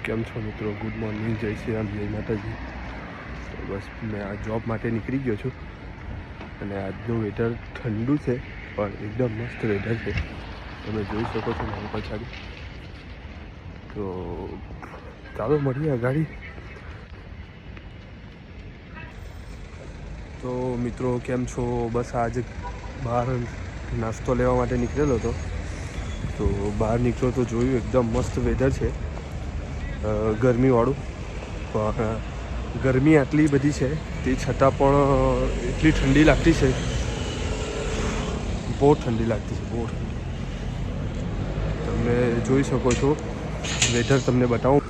કેમ છો મિત્રો? ગુડ મોર્નિંગ, જય શ્રી રામ, જય માતાજી. તો બસ મેં આ જોબ માટે નીકળી ગયો છું અને આજનું વેધર ઠંડુ છે પણ એકદમ મસ્ત વેધર છે. તમે જોઈ શકો છો મારી પછાડી. તો ચાલો મળીએ અગાડી. તો મિત્રો કેમ છો? બસ આજે બહાર નાસ્તો લેવા માટે નીકળેલો હતો. તો બહાર નીકળ્યો તો જોયું એકદમ મસ્ત વેધર છે, ગરમીવાળું. પણ ગરમી આટલી બધી છે તે છતાં પણ એટલી ઠંડી લાગતી છે, બહુ ઠંડી લાગતી છે, બહુ ઠંડી. તમે જોઈ શકો છો, વેધર તમને બતાવું.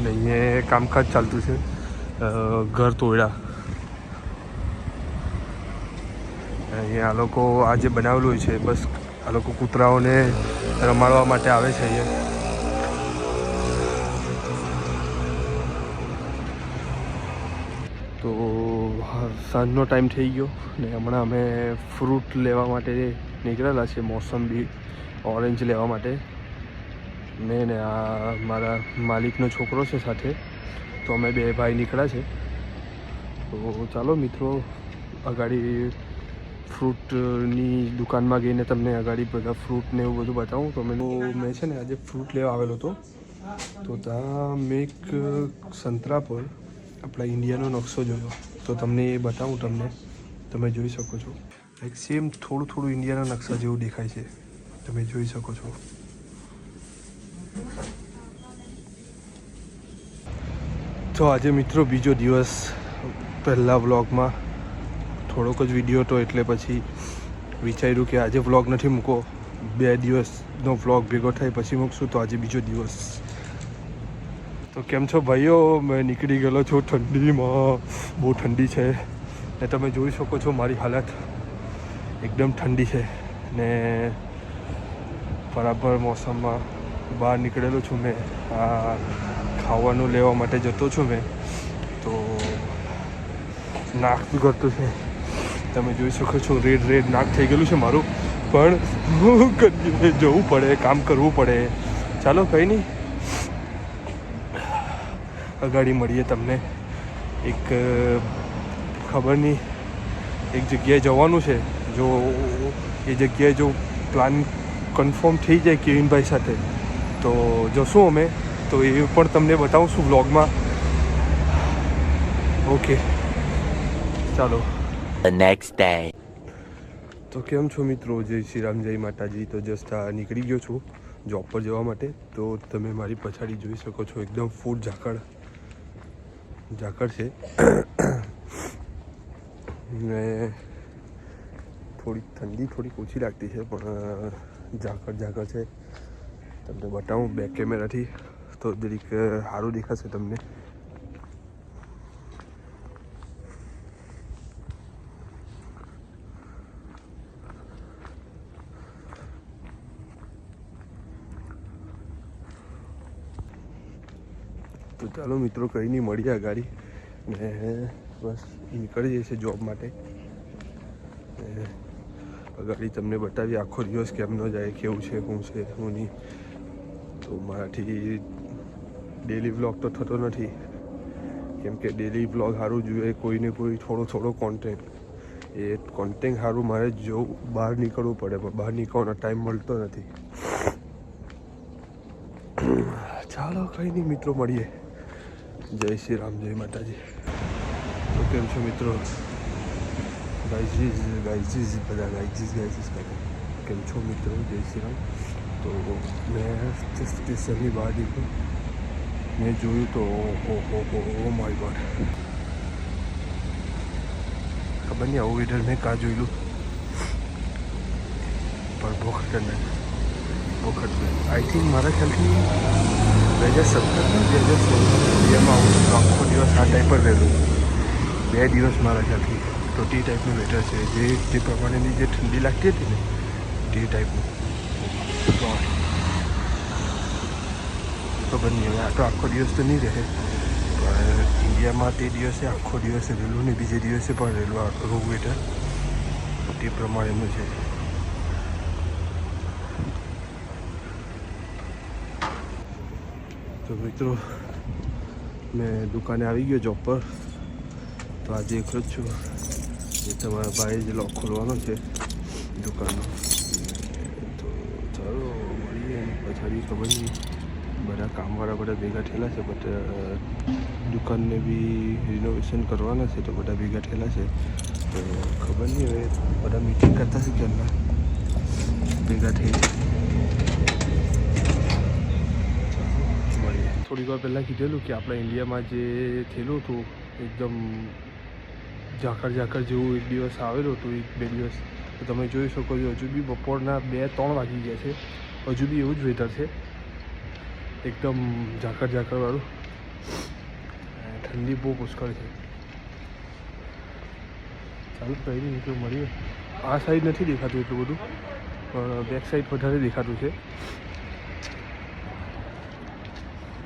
ને અહીંયા કામકાજ ચાલતું છે, ઘર તોડ્યા. અહીંયા આ લોકો આજે બનાવેલું છે, બસ આ લોકો કૂતરાઓને રમાડવા માટે આવે છે અહીંયા. તો સાંજનો ટાઈમ થઈ ગયો ને હમણાં અમે ફ્રૂટ લેવા માટે નીકળેલા છે, મોસંબી, ઓરેન્જ લેવા માટે. મેં ને આ મારા માલિકનો છોકરો છે સાથે, તો અમે બે ભાઈ નીકળ્યા છે. તો ચાલો મિત્રો અગાડી ફ્રૂટની દુકાનમાં ગઈને તમને અગાડી બધા ફ્રૂટ ને એવું બધું બતાવું. તો મેં છે ને આજે ફ્રૂટ લેવા આવેલો હતો. તો ત્યાં મેં એક સંતરા પર આપણા ઇન્ડિયાનો નકશો જોયો, તો તમને એ બતાવું. તમે જોઈ શકો છો, એક સેમ થોડું ઇન્ડિયાના નકશા જેવું દેખાય છે, તમે જોઈ શકો છો. તો આજે મિત્રો બીજો દિવસ. પહેલાં વ્લોગમાં થોડોક જ વિડીયો હતો એટલે પછી વિચાર્યું કે આજે વ્લોગ નથી મૂકો, 2 દિવસનો વ્લોગ ભેગો થાય પછી મૂકશું. તો આજે બીજો દિવસ. તો કેમ છો ભાઈઓ? મેં નીકળી ગયેલો છું ઠંડીમાં, બહુ ઠંડી છે ને તમે જોઈ શકો છો મારી હાલત એકદમ ઠંડી છે. ને બરાબર મોસમમાં બહાર નીકળેલો છું મેં. આ ખાવાનું લેવા માટે જતો છું મેં. તો નાક બી કરતું છે, તમે જોઈ શકો છો. રેડ નાક થઈ ગયેલું છે મારું, પણ હું કરીએ, જવું પડે, કામ કરવું પડે. ચાલો કંઈ નહીં, અગાડી મળીએ. તમને એક ખબર નહીં, એક જગ્યાએ જવાનું છે. જો એ જગ્યાએ જો પ્લાન કન્ફર્મ થઈ જાય કેવિનભાઈ સાથે તો જશું અમે. તો એ પણ તમને બતાવશું વ્લોગમાં. ઓકે ચાલો. The next day. તો કેમ છો મિત્રો? જય શ્રી રામ, જય માતાજી. તો જસ્ટ નીકળી ગયો છું જોબ પર જવા માટે. તો તમે મારી પછાડી જોઈ શકો છો, એકદમ ફૂલ ઝાકળ છે ને થોડીક ઠંડી થોડીક ઓછી લાગતી છે, પણ ઝાકળ છે. તમને બતાવું બેક કેમેરાથી તો જરીક સારું દેખાશે તમને. તો ચાલો મિત્રો કંઈ નહીં, મળીએ અગાડી. ને બસ નીકળી જઈએ છે જોબ માટે. અગાડી તમને બતાવીએ આખો દિવસ કેમનો જાય, કેવું છે, શું છે, શું નહીં. તો મારાથી ડેલી વ્લોગ તો થતો નથી, કેમ કે ડેલી વ્લોગ સારું જોઈએ, કોઈને કોઈ થોડો કોન્ટેન્ટ. એ કોન્ટેન્ટ સારું મારે જોવું, બહાર નીકળવું પડે, પણ બહાર નીકળવાનો ટાઈમ મળતો નથી. ચાલો કંઈ નહીં મિત્રો, મળીએ. જય શ્રી રામ, જય માતાજી. તો કેમ છો મિત્રો? ગાઈઝીઝ કેમ છો મિત્રો? જય શ્રી રામ. તો મેં સ્ટેશનની બહાર નીકળ્યું, મેં જોયું તો ઓ માય ગોડ, ખબર નહીં આવું વેધર મેં કાં જોયેલું, પણ બહુ ખતરનાક. આઈ થિંક મારા ખ્યાલથી 2017-2016 આખો દિવસ આ ટાઈપ પર રહેલું. 2 દિવસ મારા ખ્યાલથી. તો તે ટાઈપનું વેધર છે, જે પ્રમાણેની જે ઠંડી લાગતી હતી ને તે ટાઈપનું. ખબર નહીં હવે, આ તો આખો દિવસ તો નહીં રહે, પણ ઇન્ડિયામાં તે દિવસે આખો દિવસે રહેલું ને બીજે દિવસે પણ રહેલું આ વેધર તે પ્રમાણેનું છે. તો મિત્રો મેં દુકાને આવી ગયો જોબ પર. તો આજે એકલો જ છું. એ તમારા ભાઈ જ લોક ખોલવાનો છે દુકાનનો. તો ચાલો મળીએ. પછાડી ખબર નહીં, બધા કામવાળા બધા ભેગા થયેલા છે. બટ દુકાનને બી રિનોવેશન કરવાના છે, તો બધા ભેગા થયેલા છે. તો ખબર નહીં હવે બધા મીટિંગ કરતા છે ક્યારના ભેગા થઈ. મળીએ. થોડીક વાર પહેલાં કીધેલું કે આપણા ઇન્ડિયામાં જે થયેલું હતું એકદમ ઝાકળ જેવું એક દિવસ આવેલું હતું, 1-2 દિવસ. તો તમે જોઈ શકો છો હજુ બી બપોરના 2-3 વાગી ગયા છે. હજુ બી એવું જ વેધર છે, એકદમ ઝાકળવાળું. ઠંડી બહુ પુષ્કળ છે. ચાલુ કંઈ નહીં, એટલું મળીએ. આ સાઈડ નથી દેખાતું એટલું બધું, પણ બેક સાઈડ વધારે દેખાતું છે.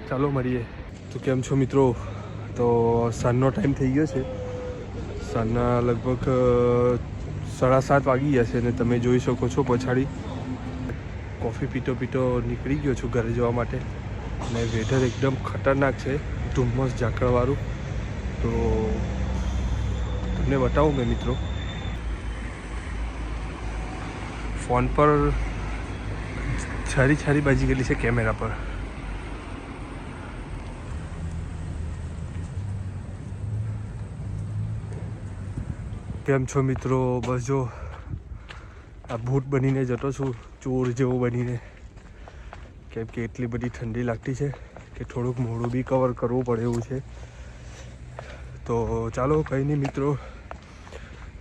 ચાલો મળીએ. તો કેમ છો મિત્રો? તો સાંજનો ટાઈમ થઈ ગયો છે. સાંજના લગભગ 7:30 વાગી ગયા છે અને તમે જોઈ શકો છો પછાડી કોફી પીતો નીકળી ગયો છું ઘરે જવા માટે. અને વેધર એકદમ ખતરનાક છે, ધુમ્મસ ઝાકળવાળું. તો તમને બતાવું મેં મિત્રો, ફોન પર છારી બાજી ગયેલી છે કેમેરા પર. કેમ છો મિત્રો? બસ જો આ ભૂત બનીને જતો છું, ચોર જેવો બનીને. કેમ કે એટલી બધી ઠંડી લાગતી છે કે થોડુંક મોઢું બી કવર કરવું પડે એવું છે. તો ચાલો કંઈ નહીં મિત્રો,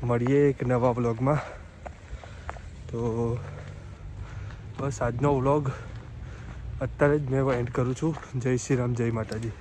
મળીએ એક નવા વ્લોગમાં. તો બસ આજનો વ્લોગ અત્યારે જ મેં એન્ડ કરું છું. જય શ્રી રામ, જય માતાજી.